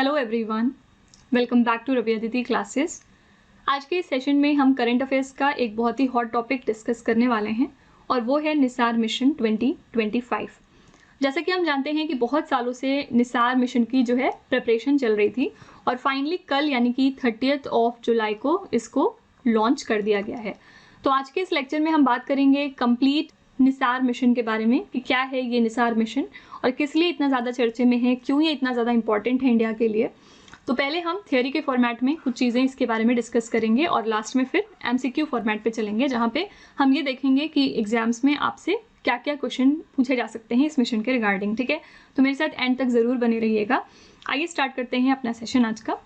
Hello everyone, welcome back to Ravi Aditi classes. आज के इस सेशन में हम करंट अफेयर्स का एक बहुत ही हॉट टॉपिक डिस्कस करने वाले हैं और वो है निसार मिशन 2025। जैसा कि हम जानते हैं कि बहुत सालों से निसार मिशन की जो है प्रिपरेशन चल रही थी और फाइनली कल यानी कि 30 जुलाई को इसको लॉन्च कर दिया गया है। तो आज के इस लेक्चर में हम बात करेंगे कंप्लीट निसार मिशन के बारे में कि क्या है ये निसार मिशन और किस लिए इतना ज़्यादा चर्चे में है, क्यों ये इतना ज़्यादा इंपॉर्टेंट है इंडिया के लिए। तो पहले हम थियोरी के फॉर्मेट में कुछ चीज़ें इसके बारे में डिस्कस करेंगे और लास्ट में फिर एमसीक्यू फॉर्मेट पे चलेंगे, जहाँ पे हम ये देखेंगे कि एग्जाम्स में आपसे क्या क्या क्वेश्चन पूछे जा सकते हैं इस मिशन के रिगार्डिंग। ठीक है, तो मेरे साथ एंड तक ज़रूर बने रहिएगा। आइए स्टार्ट करते हैं अपना सेशन आज का।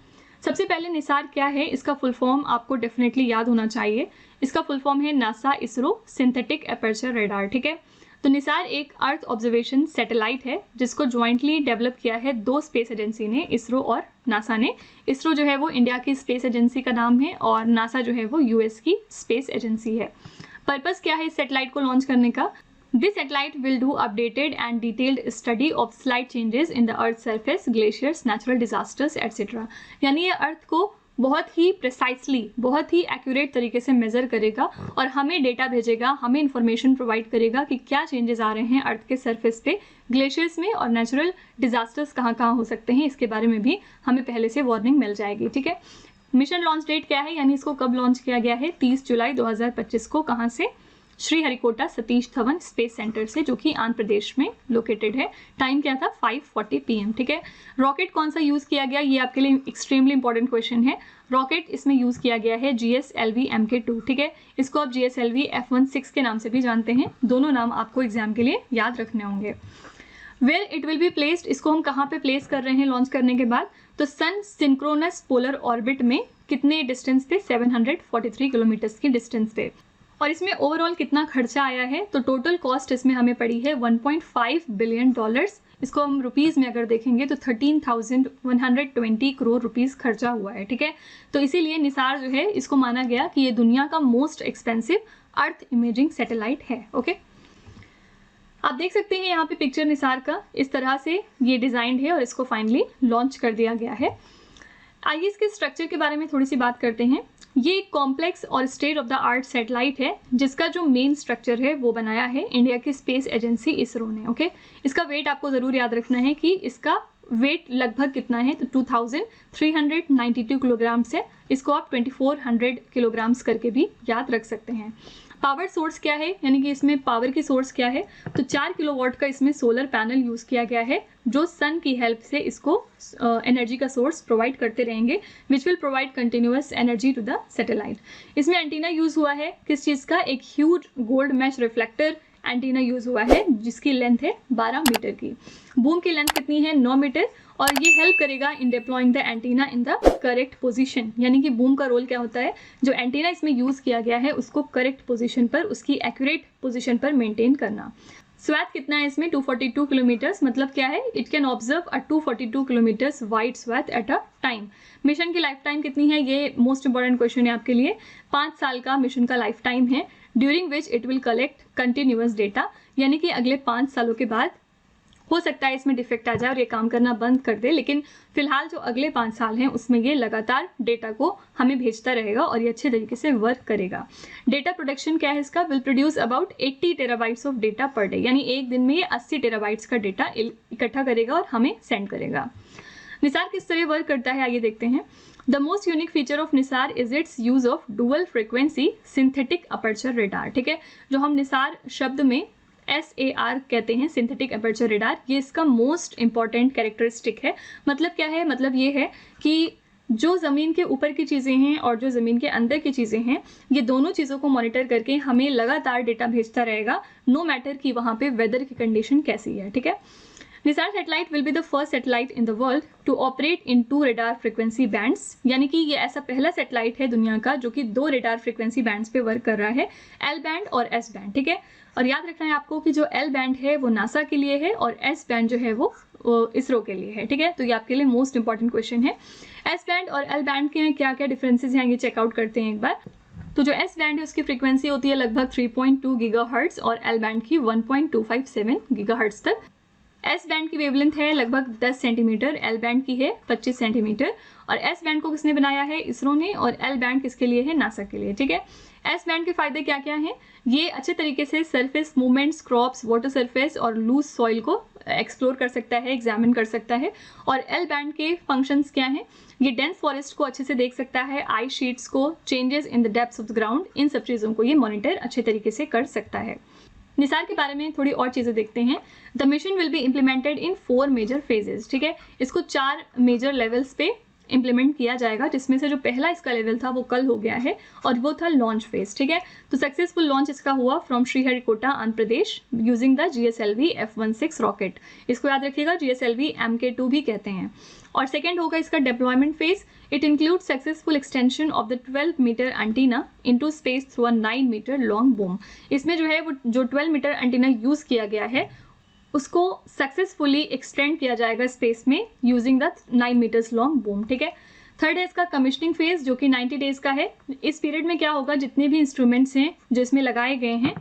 सबसे पहले निसार क्या है, इसका फुल फॉर्म आपको डेफिनेटली याद होना चाहिए। इसका फुल फॉर्म है NASA ISRO synthetic aperture radar. ठीक है, तो निसार एक अर्थ ऑब्जर्वेशन सैटेलाइट है जिसको ज्वाइंटली डेवलप किया है दो स्पेस एजेंसी ने, इसरो और नासा ने। इसरो जो है वो इंडिया की स्पेस एजेंसी का नाम है और नासा जो है वो यूएस की स्पेस एजेंसी है। पर्पस क्या है इस सैटेलाइट को लॉन्च करने का? This satellite will do updated and detailed study of slight changes in the Earth's surface, glaciers, natural disasters, etc. यानी ये अर्थ को बहुत ही प्रिसाइसली, बहुत ही एक्यूरेट तरीके से मेजर करेगा और हमें डेटा भेजेगा, हमें इंफॉर्मेशन प्रोवाइड करेगा कि क्या चेंजेस आ रहे हैं अर्थ के सरफेस पे, ग्लेशियर्स में और नेचुरल डिजास्टर्स कहाँ कहाँ हो सकते हैं, इसके बारे में भी हमें पहले से वार्निंग मिल जाएगी। ठीक है, मिशन लॉन्च डेट क्या है, यानी इसको कब लॉन्च किया गया है? 30 जुलाई 2025 को। कहाँ से? श्रीहरिकोटा सतीश धवन स्पेस सेंटर से, जो कि आंध्र प्रदेश में लोकेटेड है। टाइम क्या था? 5:40 PM। ठीक है, रॉकेट कौन सा यूज किया गया, ये आपके लिए एक्सट्रीमली इंपॉर्टेंट क्वेश्चन है। रॉकेट इसमें यूज किया गया है GSLV Mk2। ठीक है, इसको आप GSLV F16 के नाम से भी जानते हैं। दोनों नाम आपको एग्जाम के लिए याद रखने होंगे। Where it will be placed, इसको हम कहाँ पे प्लेस कर रहे हैं लॉन्च करने के बाद? तो सन सिंक्रोनस पोलर ऑर्बिट में कितने डिस्टेंस पे? 743 किलोमीटर्स की डिस्टेंस पे। और इसमें ओवरऑल कितना खर्चा आया है? तो टोटल कॉस्ट इसमें हमें पड़ी है $1.5 बिलियन। इसको हम रुपीज़ में अगर देखेंगे तो 13,120 करोड़ रुपीज़ खर्चा हुआ है। ठीक है, तो इसीलिए निसार जो है इसको माना गया कि ये दुनिया का मोस्ट एक्सपेंसिव अर्थ इमेजिंग सैटेलाइट है। ओके, आप देख सकते हैं यहाँ पे पिक्चर निसार का, इस तरह से ये डिज़ाइंड है और इसको फाइनली लॉन्च कर दिया गया है। आइए इसके स्ट्रक्चर के बारे में थोड़ी सी बात करते हैं। ये एक कॉम्प्लेक्स और state of the art satellite है जिसका जो मेन स्ट्रक्चर है वो बनाया है इंडिया की स्पेस एजेंसी इसरो ने। ओके, इसका वेट आपको ज़रूर याद रखना है कि इसका वेट लगभग कितना है, तो 2392 किलोग्राम्स है। इसको आप 2400 किलोग्राम्स करके भी याद रख सकते हैं। पावर सोर्स क्या है, यानी कि इसमें पावर की सोर्स क्या है? तो 4 किलोवाट का इसमें सोलर पैनल यूज़ किया गया है जो सन की हेल्प से इसको एनर्जी का सोर्स प्रोवाइड करते रहेंगे, which will provide continuous energy to the satellite. इसमें एंटीना यूज़ हुआ है किस चीज़ का? एक huge gold mesh reflector antenna use हुआ है जिसकी लेंथ है 12 मीटर की। बूम की लेंथ कितनी है? 9 मीटर। और ये हेल्प करेगा in deploying the antenna in the correct position. यानी कि बूम का रोल क्या होता है? जो एंटीना इसमें यूज़ किया गया है उसको करेक्ट पोजीशन पर, उसकी एक्यूरेट पोजीशन पर मेंटेन करना। स्वैथ कितना है इसमें? 242 किलोमीटर्स। मतलब क्या है? It can observe a 242 kilometres wide swath at a time. Mission की लाइफ टाइम कितनी है? ये मोस्ट इंपॉर्टेंट क्वेश्चन है आपके लिए। 5 साल का मिशन का लाइफ टाइम है, during which it will collect continuous data. यानी कि अगले 5 सालों के बाद हो सकता है इसमें डिफेक्ट आ जाए और ये काम करना बंद कर दे, लेकिन फिलहाल जो अगले 5 साल हैं उसमें ये लगातार डेटा को हमें भेजता रहेगा और ये अच्छे तरीके से वर्क करेगा। डेटा प्रोडक्शन क्या है इसका? Will produce about 80 terabytes of data per day. यानी एक दिन में ये 80 टेराबाइट्स का डेटा इकट्ठा करेगा और हमें सेंड करेगा। निसार किस तरह वर्क करता है आइए देखते हैं। The most unique feature of Nisar is it's use of dual frequency synthetic aperture radar. ठीक है, जो हम निसार शब्द में SAR कहते हैं, सिंथेटिक एपर्चर रेडार, ये इसका मोस्ट इंपॉर्टेंट कैरेक्टरिस्टिक है। मतलब क्या है? मतलब ये है कि जो ज़मीन के ऊपर की चीज़ें हैं और जो ज़मीन के अंदर की चीज़ें हैं, ये दोनों चीज़ों को मॉनिटर करके हमें लगातार डेटा भेजता रहेगा, नो मैटर कि वहाँ पे वेदर की कंडीशन कैसी है। ठीक है, Nisar satellite will be the first satellite in the world to operate in 2 radar frequency bands. यानी कि ये ऐसा पहला सैटेलाइट है दुनिया का जो कि 2 रेडार फ्रिक्वेंसी बैंड्स पे वर्क कर रहा है, L बैंड और S बैंड। ठीक है, और याद रखना है आपको कि जो L बैंड है वो नासा के लिए है और S बैंड जो है वो इसरो के लिए है। ठीक है, तो ये आपके लिए मोस्ट इंपॉर्टेंट क्वेश्चन है। S बैंड और L बैंड के क्या क्या डिफरेंसेस हैं ये चेकआउट करते हैं एक बार। तो जो S बैंड है उसकी फ्रीक्वेंसी होती है लगभग 3.2 गीगाहर्ट्ज और L बैंड की 1.257 गीगाहर्ट्ज तक। एस बैंड की वेवलेंथ है लगभग 10 सेंटीमीटर, एल बैंड की है 25 सेंटीमीटर। और एस बैंड को किसने बनाया है? इसरो ने। और एल बैंड किसके लिए है? नासा के लिए। ठीक है, एस बैंड के फायदे क्या क्या हैं? ये अच्छे तरीके से surface movements, crops, water surface और लूज सॉइल को एक्सप्लोर कर सकता है, एग्जामिन कर सकता है। और एल बैंड के फंक्शंस क्या हैं? ये डेंस फॉरेस्ट को अच्छे से देख सकता है, आइस शीट्स को, changes in the depths of the ground, इन सब चीज़ों को ये मॉनिटर अच्छे तरीके से कर सकता है। निसार के बारे में थोड़ी और चीज़ें देखते हैं। The mission will be implemented in 4 major phases. ठीक है, इसको 4 मेजर लेवल्स पे इम्प्लीमेंट किया जाएगा, जिसमें से जो पहला इसका लेवल था वो कल हो गया है और वो था लॉन्च फेज। ठीक है, तो सक्सेसफुल लॉन्च इसका हुआ from Sriharikota, Andhra Pradesh, using the GSLV F-16 rocket. इसको याद रखिएगा, GSLV MK2 भी कहते हैं। और सेकेंड होगा इसका deployment phase. It include successful extension of the 12 meter antenna into space through a 9 meter long boom. इसमें जो है वो जो 12 मीटर एंटीना यूज किया गया है उसको सक्सेसफुली एक्सटेंड किया जाएगा स्पेस में using the 9 meters long boom. ठीक है, थर्ड है इसका कमिश्निंग फेज, जो कि 90 डेज का है। इस पीरियड में क्या होगा, जितने भी इंस्ट्रूमेंट्स हैं जो इसमें लगाए गए हैं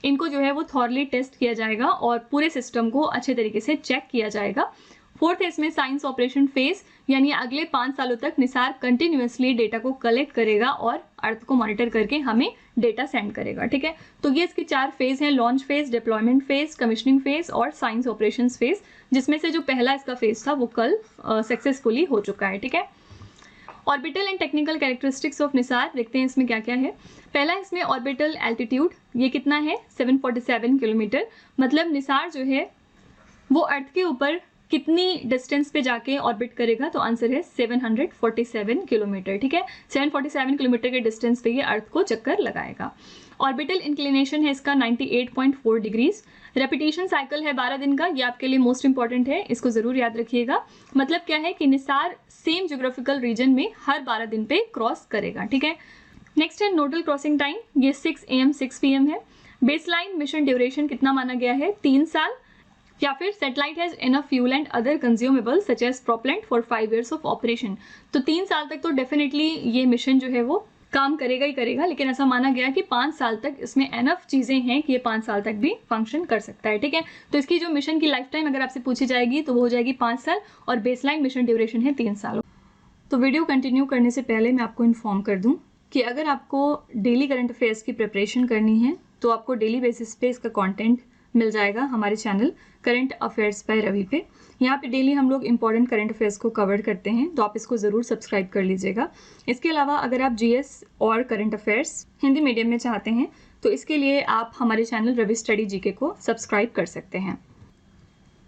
इनको जो है वो थॉरली टेस्ट किया जाएगा और पूरे सिस्टम को अच्छे तरीके से चेक किया जाएगा। फोर्थ है इसमें साइंस ऑपरेशन फेज, यानी अगले 5 सालों तक निसार कंटिन्यूअसली डेटा को कलेक्ट करेगा और अर्थ को मॉनिटर करके हमें डेटा सेंड करेगा। ठीक है, तो ये इसके 4 फेज हैं, launch phase, deployment phase, commissioning phase और साइंस ऑपरेशन फेज, जिसमें से जो पहला इसका फेज था वो कल सक्सेसफुली हो चुका है। ठीक है, orbital and technical characteristics of Nisar देखते हैं इसमें क्या क्या है। पहला इसमें ऑर्बिटल एल्टीट्यूड, ये कितना है? 747 किलोमीटर। मतलब निसार जो है वो अर्थ के ऊपर कितनी डिस्टेंस पे जाके ऑर्बिट करेगा? तो आंसर है 747 किलोमीटर। ठीक है, 747 किलोमीटर के डिस्टेंस पे ये अर्थ को चक्कर लगाएगा। ऑर्बिटल इंक्लिनेशन है इसका 98.4 डिग्रीज। रेपिटेशन साइकिल है 12 दिन का, ये आपके लिए मोस्ट इंपॉर्टेंट है, इसको जरूर याद रखिएगा। मतलब क्या है कि निसार सेम ज्योग्राफिकल रीजन में हर 12 दिन पे क्रॉस करेगा। ठीक है, नेक्स्ट है नोडल क्रॉसिंग टाइम, ये 6 AM 6 PM है। बेसलाइन मिशन ड्यूरेशन कितना माना गया है? 3 साल। या फिर satellite has enough fuel and other consumable such as propellant for 5 years of operation. तो 3 साल तक तो डेफिनेटली ये मिशन जो है वो काम करेगा ही करेगा, लेकिन ऐसा माना गया कि 5 साल तक इसमें एनफ चीज़ें हैं कि ये 5 साल तक भी फंक्शन कर सकता है। ठीक है, तो इसकी जो मिशन की लाइफ टाइम अगर आपसे पूछी जाएगी तो वो हो जाएगी 5 साल और बेसलाइन मिशन ड्यूरेशन है 3 साल। तो वीडियो कंटिन्यू करने से पहले मैं आपको इन्फॉर्म कर दूँ कि अगर आपको डेली करंट अफेयर्स की प्रिपरेशन करनी है तो आपको डेली बेसिस पे इसका कॉन्टेंट मिल जाएगा हमारे channel current affairs by Ravi पे। यहाँ पे डेली हम लोग इंपॉर्टेंट करंट अफेयर्स को कवर करते हैं, तो आप इसको ज़रूर सब्सक्राइब कर लीजिएगा। इसके अलावा अगर आप GS और करंट अफेयर्स हिंदी मीडियम में चाहते हैं तो इसके लिए आप हमारे चैनल रवि स्टडी GK को सब्सक्राइब कर सकते हैं।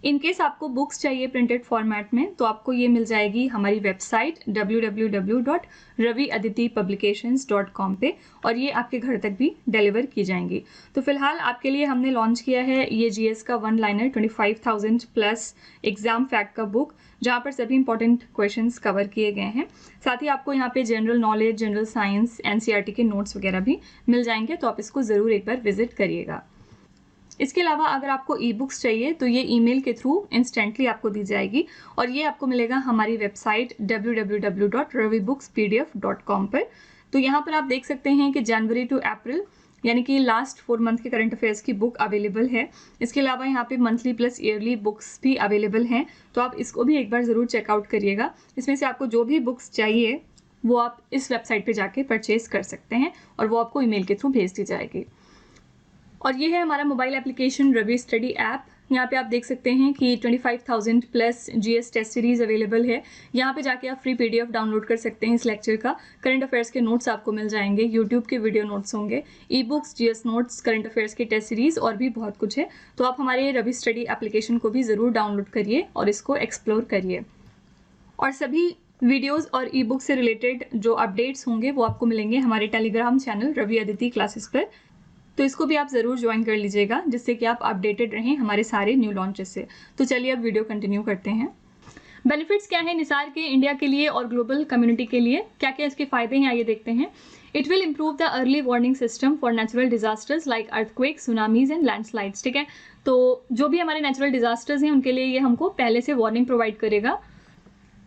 इन केस आपको बुक्स चाहिए प्रिंटेड फॉर्मेट में तो आपको ये मिल जाएगी हमारी वेबसाइट www.raviaditipublications.com पे, और ये आपके घर तक भी डिलीवर की जाएंगी। तो फिलहाल आपके लिए हमने लॉन्च किया है ये GS का 1 लाइनर 25,000 प्लस एग्जाम फैक्ट का बुक, जहाँ पर सभी इंपॉर्टेंट क्वेश्चंस कवर किए गए हैं। साथ ही आपको यहाँ पे general knowledge, general science, NCERT के नोट्स वगैरह भी मिल जाएंगे, तो आप इसको ज़रूर एक बार विजिट करिएगा। इसके अलावा अगर आपको ई बुक्स चाहिए तो ये ईमेल के थ्रू इंस्टेंटली आपको दी जाएगी, और ये आपको मिलेगा हमारी वेबसाइट www.ravibookspdf.com पर। तो यहाँ पर आप देख सकते हैं कि जनवरी टू अप्रैल यानी कि लास्ट 4 मंथ के करंट अफेयर्स की बुक अवेलेबल है। इसके अलावा यहाँ पे मंथली प्लस ईयरली बुक्स भी अवेलेबल हैं, तो आप इसको भी एक बार ज़रूर चेकआउट करिएगा। इसमें से आपको जो भी बुक्स चाहिए वो आप इस वेबसाइट पे जाके परचेज कर सकते हैं और वो आपको ईमेल के थ्रू भेज दी जाएगी। और ये है हमारा mobile application Ravi study app. यहाँ पे आप देख सकते हैं कि 25,000 plus GS test series available है। यहाँ पे जाके आप फ्री PDF डाउनलोड कर सकते हैं इस लेक्चर का। करंट अफेयर्स के नोट्स आपको मिल जाएंगे, यूट्यूब के वीडियो नोट्स होंगे, e books, GS notes, current affairs की टेस्ट सीरीज और भी बहुत कुछ है। तो आप हमारे रवि स्टडी एप्लीकेशन को भी ज़रूर डाउनलोड करिए और इसको एक्सप्लोर करिए। और सभी वीडियोज़ और ई बुक से रिलेटेड जो अपडेट्स होंगे वो आपको मिलेंगे हमारे Telegram channel Ravi Aditi classes पर, तो इसको भी आप ज़रूर ज्वाइन कर लीजिएगा, जिससे कि आप अपडेटेड रहें हमारे सारे न्यू लॉन्चेस से। तो चलिए अब वीडियो कंटिन्यू करते हैं। बेनिफिट्स क्या है निसार के इंडिया के लिए और ग्लोबल कम्युनिटी के लिए, क्या क्या इसके फ़ायदे हैं आइए देखते हैं। It will improve the early warning system for natural disasters like earthquake, tsunamis and landslides. ठीक है, तो जो भी हमारे नेचुरल डिजास्टर्स हैं उनके लिए ये हमको पहले से वार्निंग प्रोवाइड करेगा।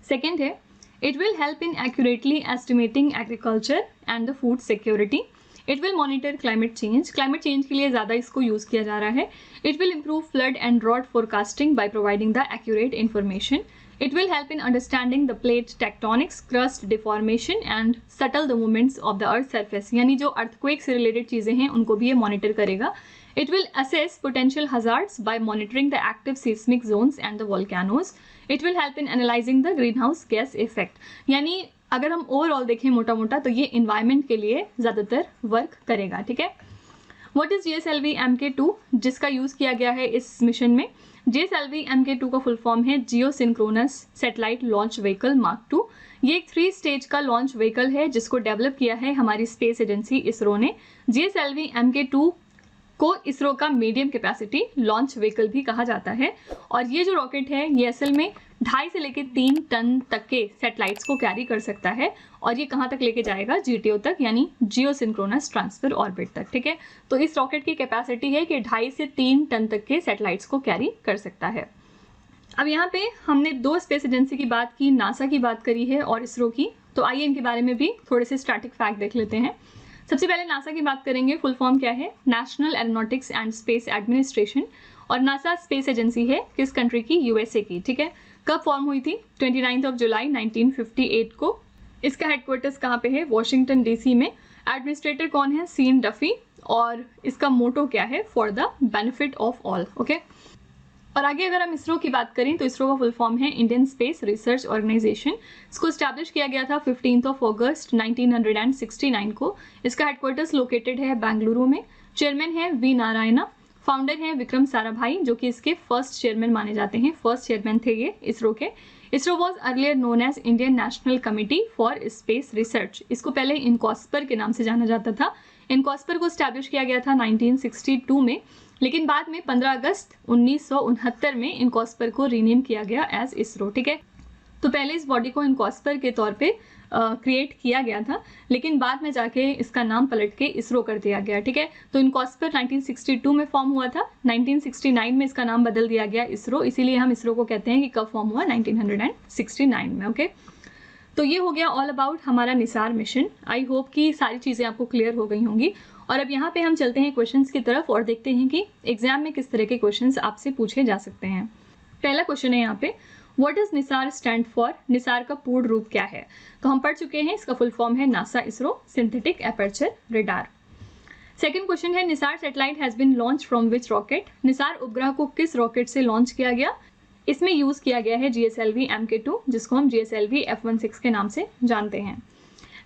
सेकेंड है, it will help in accurately estimating agriculture and the food security. It will monitor climate change के लिए ज़्यादा इसको यूज़ किया जा रहा है. It will improve flood and drought forecasting by providing the accurate information. It will help in understanding the plate tectonics, crust deformation and settle the movements of the earth surface. यानी जो earthquake से related चीज़ें हैं उनको भी ये monitor करेगा. It will assess potential hazards by monitoring the active seismic zones and the volcanoes. It will help in analyzing the greenhouse gas effect. यानी अगर हम overall देखें मोटा मोटा तो ये environment के लिए ज़्यादातर work करेगा. ठीक है. What is GSLV MK2 जिसका यूज़ किया गया है इस मिशन में? GSLV MK2 का फुल फॉर्म है geosynchronous satellite launch vehicle mark 2. ये एक 3 स्टेज का लॉन्च व्हीकल है जिसको डेवलप किया है हमारी स्पेस एजेंसी इसरो ने. GSLV MK2 को इसरो का मीडियम कैपेसिटी लॉन्च व्हीकल भी कहा जाता है. और ये जो रॉकेट है ये असल में 2.5 से लेकर 3 टन तक के सैटेलाइट्स को कैरी कर सकता है. और ये कहाँ तक लेके जाएगा? GTO तक, यानी जियो सिंक्रोनस ट्रांसफर ऑर्बिट तक. ठीक है. तो इस रॉकेट की कैपेसिटी है कि 2.5 से 3 टन तक के सैटेलाइट्स को कैरी कर सकता है. अब यहाँ पे हमने 2 स्पेस एजेंसी की बात की, नासा की बात करी है और इसरो की. तो आइए इनके बारे में भी थोड़े से स्टैटिक फैक्ट देख लेते हैं. सबसे पहले नासा की बात करेंगे. फुल फॉर्म क्या है? National aeronautics and space administration. और नासा स्पेस एजेंसी है किस कंट्री की? USA की. ठीक है. कब फॉर्म हुई थी? 29 जुलाई 1958 को. इसका हेडक्वार्टर्स कहाँ पे है? वॉशिंगटन DC में. एडमिनिस्ट्रेटर कौन है? Sean Duffy. और इसका मोटो क्या है? For the benefit of all. Okay. और आगे अगर हम इसरो की बात करें तो इसरो का फुल फॉर्म है इंडियन स्पेस रिसर्च ऑर्गेनाइजेशन. इसको स्टैब्लिश किया गया था 15 अगस्त 1969 को. इसका हेडक्वार्टर्स लोकेटेड है बेंगलुरु में. चेयरमैन है वी नारायणा. फाउंडर हैं विक्रम साराभाई जो कि इसके फर्स्ट चेयरमैन माने जाते हैं. फर्स्ट चेयरमैन थे ये इसरो के. ISRO was earlier known as Indian National Committee for Space Research. इसको पहले इनकॉस्पर के नाम से जाना जाता था. इनकॉस्पर को स्टैब्लिश किया गया था 1962 में. लेकिन बाद में 15 अगस्त 1969 में इनकॉस्पर को रीनेम किया गया एज इसरो. ठीक है. तो पहले इस बॉडी को इनकॉस्पर के तौर पे क्रिएट किया गया था, लेकिन बाद में जाके इसका नाम पलट के इसरो कर दिया गया. ठीक है. तो इनकॉस्पर 1962 में फॉर्म हुआ था. 1969 में इसका नाम बदल दिया गया इसरो. इसीलिए हम इसरो को कहते हैं कि कब फॉर्म हुआ? 1969 में. ओके. तो ये हो गया ऑल अबाउट हमारा निसार मिशन. आई होप कि सारी चीज़ें आपको क्लियर हो गई होंगी. और अब यहाँ पे हम चलते हैं क्वेश्चंस की तरफ और देखते हैं कि एग्जाम में किस तरह के क्वेश्चंस आपसे पूछे जा सकते हैं. पहला क्वेश्चन है यहाँ पे, what does Nisar stand for? Nisar का पूर्ण रूप क्या है? तो हम पढ़ चुके हैं. इसका फुल फॉर्म है NASA ISRO synthetic aperture radar. Second question है, Nisar satellite has been launch from which rocket? Nisar उपग्रह को किस रॉकेट से लॉन्च किया गया? इसमें यूज किया गया है GSLV MK2 जिसको हम GSLV F16 के नाम से जानते हैं.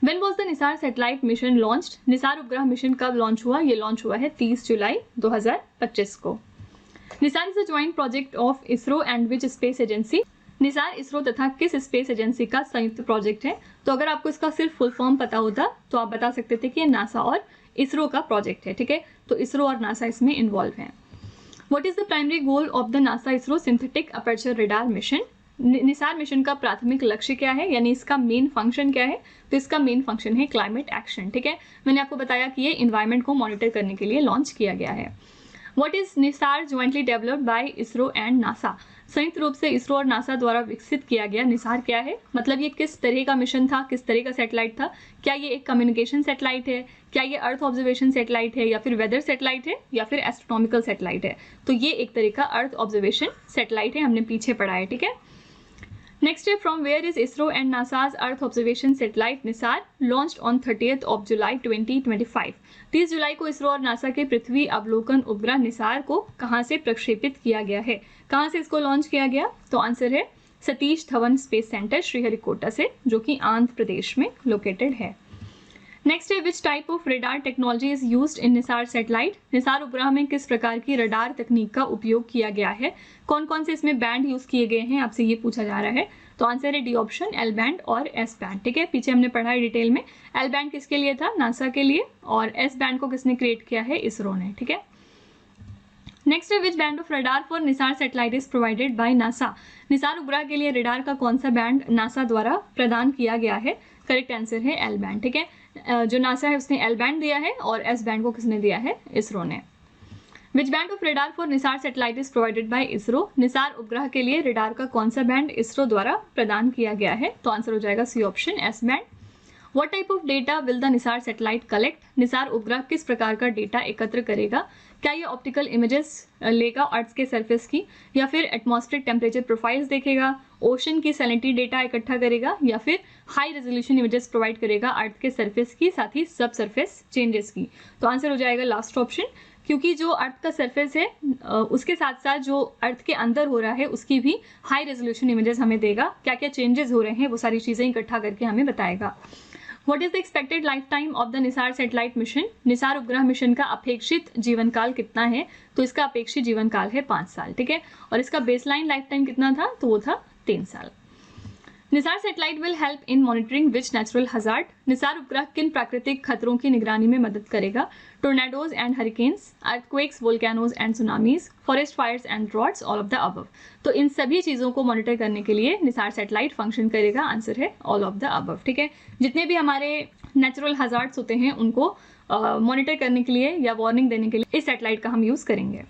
When was the Nisar satellite mission launched? Nisar उपग्रह मिशन कब लॉन्च हुआ? ये लॉन्च हुआ है 30 जुलाई 2025 को. Nisar is a joint project of ISRO and which space agency? Nisar ISRO तथा किस स्पेस एजेंसी का संयुक्त प्रोजेक्ट है? तो अगर आपको इसका सिर्फ फुल फॉर्म पता होता तो आप बता सकते थे कि ये नासा और इसरो का प्रोजेक्ट है. ठीक है. तो इसरो और नासा इसमें इन्वॉल्व हैं. What is the primary goal of the NASA ISRO synthetic aperture radar mission? Nisar mission का प्राथमिक लक्ष्य क्या है, यानी इसका मेन फंक्शन क्या है? तो इसका मेन फंक्शन है क्लाइमेट एक्शन. ठीक है. मैंने आपको बताया कि ये इन्वायरमेंट को मॉनिटर करने के लिए लॉन्च किया गया है. What is Nisar jointly developed by ISRO and NASA? संयुक्त रूप से इसरो और नासा द्वारा विकसित किया गया निसार क्या है? मतलब ये किस तरह का मिशन था, किस तरह का सैटेलाइट था? क्या ये एक कम्युनिकेशन सैटेलाइट है, क्या ये अर्थ ऑब्जर्वेशन सैटेलाइट है, या फिर वेदर सैटेलाइट है, या फिर एस्ट्रोनॉमिकल सैटेलाइट है? तो ये एक तरह का अर्थ ऑब्जर्वेशन सैटेलाइट है, हमने पीछे पढ़ा है. ठीक है. नेक्स्ट है, from where is ISRO and NASA's earth observation satellite NISAR launched on 30 July 2025? 30 जुलाई को इसरो और नासा के पृथ्वी अवलोकन उपग्रह निसार को कहाँ से प्रक्षेपित किया गया है? कहाँ से इसको लॉन्च किया गया? तो आंसर है सतीश धवन स्पेस सेंटर श्रीहरिकोटा से, जो कि आंध्र प्रदेश में लोकेटेड है. नेक्स्ट है, which type of radar technology is used in Nisar satellite? Nisar उपग्रह में किस प्रकार की रडार तकनीक का उपयोग किया गया है? कौन कौन से इसमें बैंड यूज किए गए हैं, आपसे ये पूछा जा रहा है. तो आंसर है डी ऑप्शन, एल बैंड और एस बैंड. ठीक है. पीछे हमने पढ़ा है डिटेल में. एल बैंड किसके लिए था? नासा के लिए. और एस बैंड को किसने क्रिएट किया है? इसरो ने. ठीक है. नेक्स्ट है, which band of radar for NISAR satellite is provided by NASA? NISAR उपग्रह के लिए रडार का कौन सा बैंड नासा द्वारा प्रदान किया गया है? करेक्ट आंसर है एल बैंड. ठीक है. जो नासा है उसने एल बैंड दिया है और एस बैंड को किसने दिया है? इसरो ने. Which band of radar for NISAR satellite is provided by ISRO? NISAR उपग्रह के लिए रेडार का कौन सा बैंड इसरो द्वारा प्रदान किया गया है? तो आंसर हो जाएगा C option, S band. What type of data will the Nisar satellite collect, NISAR उपग्रह किस प्रकार का डेटा एकत्र करेगा, क्या ये ऑप्टिकल इमेजेस लेगा अर्थ के सरफेस की, या फिर एटमॉस्फेरिक टेम्परेचर प्रोफाइल्स देखेगा, ओशन की सैलिनिटी डेटा इकट्ठा करेगा, या फिर हाई रेजोल्यूशन इमेजेस प्रोवाइड करेगा अर्थ के सरफेस की, साथ ही सब सरफेस चेंजेस की। तो आंसर हो जाएगा लास्ट ऑप्शन, क्योंकि जो अर्थ का सरफेस है उसके साथ साथ जो अर्थ के अंदर हो रहा है उसकी भी हाई रेजोल्यूशन इमेजेस हमें देगा, क्या क्या चेंजेस हो रहे हैं वो सारी चीज़ें इकट्ठा करके हमें बताएगा। What is the expected lifetime of the Nisar satellite mission, Nisar उपग्रह मिशन का अपेक्षित जीवन काल कितना है, तो इसका अपेक्षित जीवन काल है 5 साल, ठीक है। और इसका बेसलाइन लाइफ टाइम कितना था, तो वो था 3 साल। Nisar satellite will help in monitoring which natural hazard, Nisar उपग्रह किन प्राकृतिक खतरों की निगरानी में मदद करेगा, tornadoes and hurricanes, earthquakes, volcanoes and tsunamis, forest fires and droughts, all of the above. तो इन सभी चीज़ों को मॉनिटर करने के लिए निसार सैटेलाइट फंक्शन करेगा, आंसर है ऑल ऑफ द अबव, ठीक है। जितने भी हमारे नेचुरल हजार्ड्स होते हैं उनको मॉनिटर करने के लिए या वार्निंग देने के लिए इस सैटेलाइट का हम यूज़ करेंगे।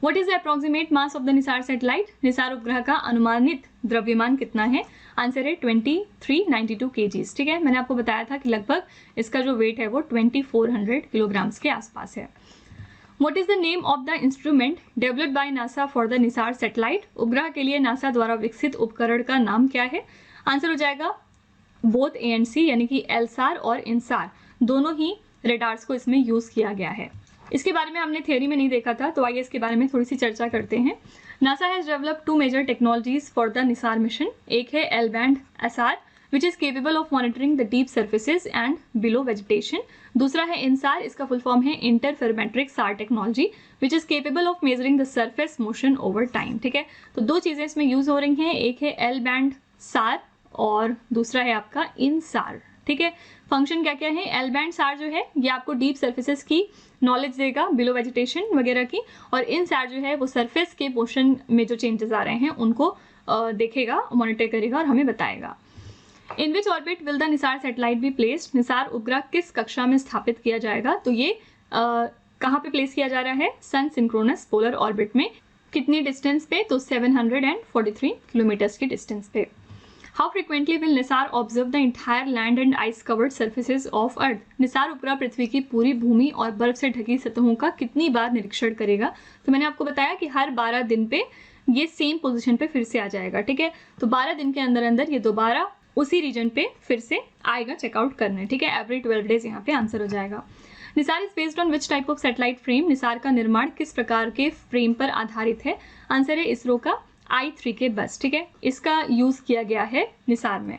What is the approximate mass of the Nisar satellite, Nisar उपग्रह का अनुमानित द्रव्यमान कितना है, आंसर है 2392 kgs, ठीक है। मैंने आपको बताया था कि लगभग इसका जो वेट है वो 2400 किलोग्राम्स के आसपास है। What is the name of the instrument developed by NASA for the Nisar satellite, उपग्रह के लिए नासा द्वारा विकसित उपकरण का नाम क्या है, आंसर हो जाएगा बोथ ए एंड सी, यानी कि एलसार और इनसार दोनों ही रेडार्स को इसमें यूज़ किया गया है। इसके बारे में हमने थियोरी में नहीं देखा था, तो आइए इसके बारे में थोड़ी सी चर्चा करते हैं। NASA has developed 2 major technologies for the NISAR mission. एक है L band SR which is capable of monitoring the deep surfaces and below vegetation. दूसरा है इनसार, इसका फुल फॉर्म है interferometric SAR technology which is capable of measuring the surface motion over time, ठीक है। तो 2 चीज़ें इसमें यूज़ हो रही हैं, एक है एल बैंड सार और दूसरा है आपका इनसार, ठीक है। फंक्शन क्या क्या है, एल बैंड सार जो है ये आपको डीप सर्फेसिस की नॉलेज देगा, बिलो वेजिटेशन वगैरह की, और इनसार जो है वो सरफेस के पोर्शन में जो चेंजेस आ रहे हैं उनको देखेगा, मॉनिटर करेगा और हमें बताएगा। In which orbit will the Nisar satellite be placed, NISAR उपग्रह किस कक्षा में स्थापित किया जाएगा, तो ये कहाँ पे प्लेस किया जा रहा है, सन सिंक्रोनस पोलर ऑर्बिट में। कितनी डिस्टेंस पे, तो 743 किलोमीटर्स की डिस्टेंस पे। How frequently will Nisar observe the entire land and ice covered surfaces of earth, Nisar उपग्रह पृथ्वी की पूरी भूमि और बर्फ से ढकी सतहों का कितनी बार निरीक्षण करेगा, तो मैंने आपको बताया कि हर 12 दिन पे ये सेम पोजीशन पे फिर से आ जाएगा, ठीक है। तो 12 दिन के अंदर अंदर ये दोबारा उसी रीजन पे फिर से आएगा चेकआउट करने, ठीक है। एवरी 12 डेज यहाँ पे आंसर हो जाएगा। Nisar is based on which type of satellite frame, Nisar का निर्माण किस प्रकार के फ्रेम पर आधारित है, आंसर है इसरो का I3 के बस, ठीक है। इसका यूज किया गया है निसार में।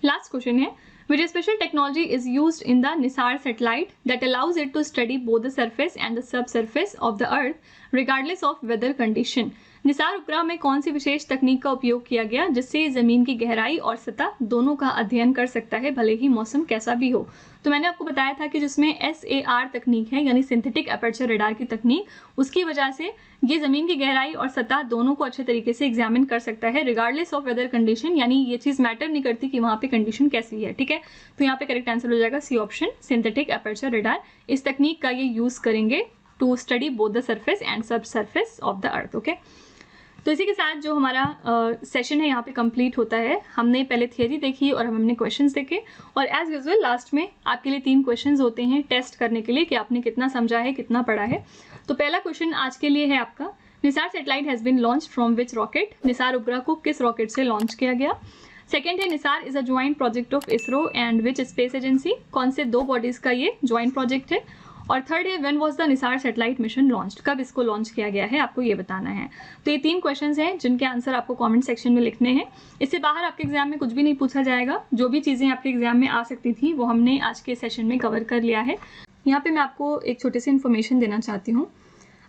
लास्ट क्वेश्चन है, which special technology is used in the Nisar satellite that allows it to study both the surface and the subsurface of the earth regardless of weather condition। Nisar उपग्रह में कौन सी विशेष तकनीक का उपयोग किया गया जिससे जमीन की गहराई और सतह दोनों का अध्ययन कर सकता है भले ही मौसम कैसा भी हो। तो मैंने आपको बताया था कि जिसमें SAR तकनीक है यानी सिंथेटिक एपर्चर रेडार की तकनीक, उसकी वजह से ये ज़मीन की गहराई और सतह दोनों को अच्छे तरीके से एग्जामिन कर सकता है रिगार्डलेस ऑफ वेदर कंडीशन, यानी ये चीज़ मैटर नहीं करती कि वहाँ पे कंडीशन कैसी है, ठीक है। तो यहाँ पे करेक्ट आंसर हो जाएगा C option, synthetic aperture radar. इस तकनीक का ये यूज़ करेंगे to study both the surface and subsurface of the earth, okay. तो इसी के साथ जो हमारा सेशन है यहाँ पे कंप्लीट होता है। हमने पहले थियरी देखी और हमने क्वेश्चंस देखे, और एज यूजुअल लास्ट में आपके लिए 3 क्वेश्चंस होते हैं टेस्ट करने के लिए कि आपने कितना समझा है, कितना पढ़ा है। तो पहला क्वेश्चन आज के लिए है आपका, NISAR satellite has been launch from which rocket, Nisar उपग्रह को किस रॉकेट से लॉन्च किया गया। सेकेंड है, Nisar is a joint project of ISRO and which space agency, कौन से 2 बॉडीज़ का ये ज्वाइंट प्रोजेक्ट है। और थर्ड है, when was the Nisar satellite mission launched, कब इसको लॉन्च किया गया है, आपको ये बताना है। तो ये 3 क्वेश्चंस हैं जिनके आंसर आपको कमेंट सेक्शन में लिखने हैं। इससे बाहर आपके एग्जाम में कुछ भी नहीं पूछा जाएगा। जो भी चीज़ें आपके एग्जाम में आ सकती थी वो हमने आज के सेशन में कवर कर लिया है। यहाँ पे मैं आपको एक छोटी सी इन्फॉर्मेशन देना चाहती हूँ।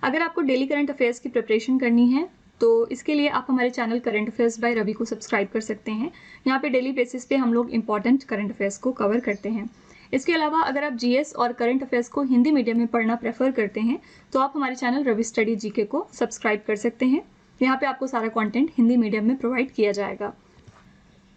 अगर आपको डेली करंट अफेयर्स की प्रिपरेशन करनी है तो इसके लिए आप हमारे channel current affairs by Ravi को सब्सक्राइब कर सकते हैं। यहाँ पे डेली बेसिस पे हम लोग इंपॉर्टेंट करंट अफेयर्स को कवर करते हैं। इसके अलावा अगर आप जीएस और करंट अफेयर्स को हिंदी मीडियम में पढ़ना प्रेफर करते हैं तो आप हमारे चैनल रवि स्टडी जीके को सब्सक्राइब कर सकते हैं। यहाँ पे आपको सारा कंटेंट हिंदी मीडियम में प्रोवाइड किया जाएगा।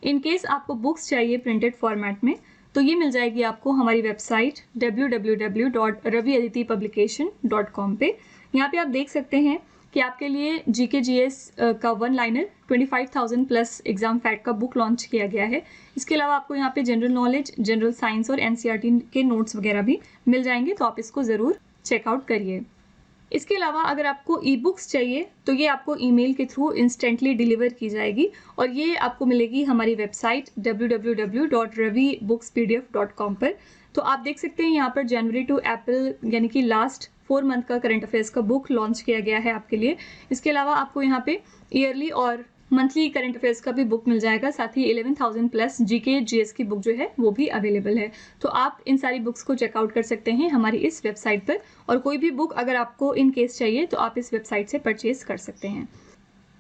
इन केस आपको बुक्स चाहिए प्रिंटेड फॉर्मेट में तो ये मिल जाएगी आपको हमारी वेबसाइट www.raviaditipublication.com पे। यहाँ पे आप देख सकते हैं कि आपके लिए जीके जीएस का 1 लाइनर 25,000 प्लस एग्जाम फैक्ट का बुक लॉन्च किया गया है। इसके अलावा आपको यहाँ पे जनरल नॉलेज, जनरल साइंस और एनसीईआरटी के नोट्स वगैरह भी मिल जाएंगे, तो आप इसको ज़रूर चेकआउट करिए। इसके अलावा अगर आपको ई बुक्स चाहिए तो ये आपको ईमेल के थ्रू इंस्टेंटली डिलीवर की जाएगी और ये आपको मिलेगी हमारी वेबसाइट www.ravibookspdf.com पर। तो आप देख सकते हैं यहाँ पर जनवरी टू अप्रैल यानी कि लास्ट 4 मंथ का करंट अफेयर्स का बुक लॉन्च किया गया है आपके लिए। इसके अलावा आपको यहाँ पे ईयरली और मंथली करंट अफेयर्स का भी बुक मिल जाएगा, साथ ही 11,000 प्लस जीके जीएस की बुक जो है वो भी अवेलेबल है। तो आप इन सारी बुक्स को चेकआउट कर सकते हैं हमारी इस वेबसाइट पर, और कोई भी बुक अगर आपको इन केस चाहिए तो आप इस वेबसाइट से परचेज कर सकते हैं।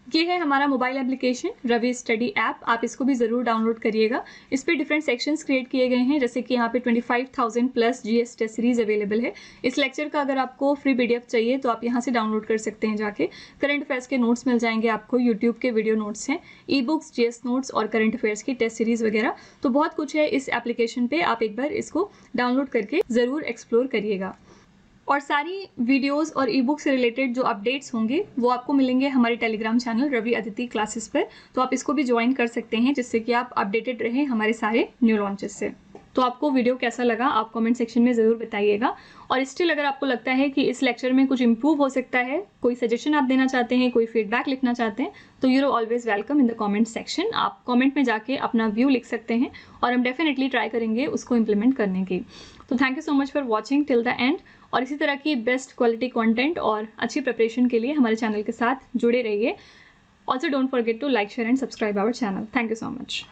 ये है हमारा mobile application Ravi study app, आप इसको भी ज़रूर डाउनलोड करिएगा। इस पे डिफरेंट सेक्शंस क्रिएट किए गए हैं, जैसे कि यहाँ पे 25,000 plus GS test series available है। इस लेक्चर का अगर आपको फ्री पीडीएफ चाहिए तो आप यहाँ से डाउनलोड कर सकते हैं जाके। करंट अफेयर्स के नोट्स मिल जाएंगे आपको, यूट्यूब के वीडियो नोट्स हैं, ई बुक्स, जीएस नोट्स और करंट अफेयर्स की टेस्ट सीरीज वगैरह। तो बहुत कुछ है इस एप्लीकेशन पे, आप एक बार इसको डाउनलोड करके ज़रूर एक्सप्लोर करिएगा। और सारी वीडियोस और ई बुक से रिलेटेड जो अपडेट्स होंगे वो आपको मिलेंगे हमारे Telegram channel Ravi Aditi classes पर, तो आप इसको भी ज्वाइन कर सकते हैं जिससे कि आप अपडेटेड रहें हमारे सारे न्यू लॉन्चेस से। तो आपको वीडियो कैसा लगा आप कमेंट सेक्शन में ज़रूर बताइएगा। और स्टिल अगर आपको लगता है कि इस लेक्चर में कुछ इंप्रूव हो सकता है, कोई सजेशन आप देना चाहते हैं, कोई फीडबैक लिखना चाहते हैं, तो you are always welcome in the comment section. आप कमेंट में जाके अपना व्यू लिख सकते हैं और हम डेफिनेटली ट्राई करेंगे उसको इम्प्लीमेंट करने की। तो thank you so much for watching till the end, और इसी तरह की बेस्ट क्वालिटी कंटेंट और अच्छी प्रिपरेशन के लिए हमारे चैनल के साथ जुड़े रहिए। Also don't forget to like, share and subscribe our channel. Thank you so much.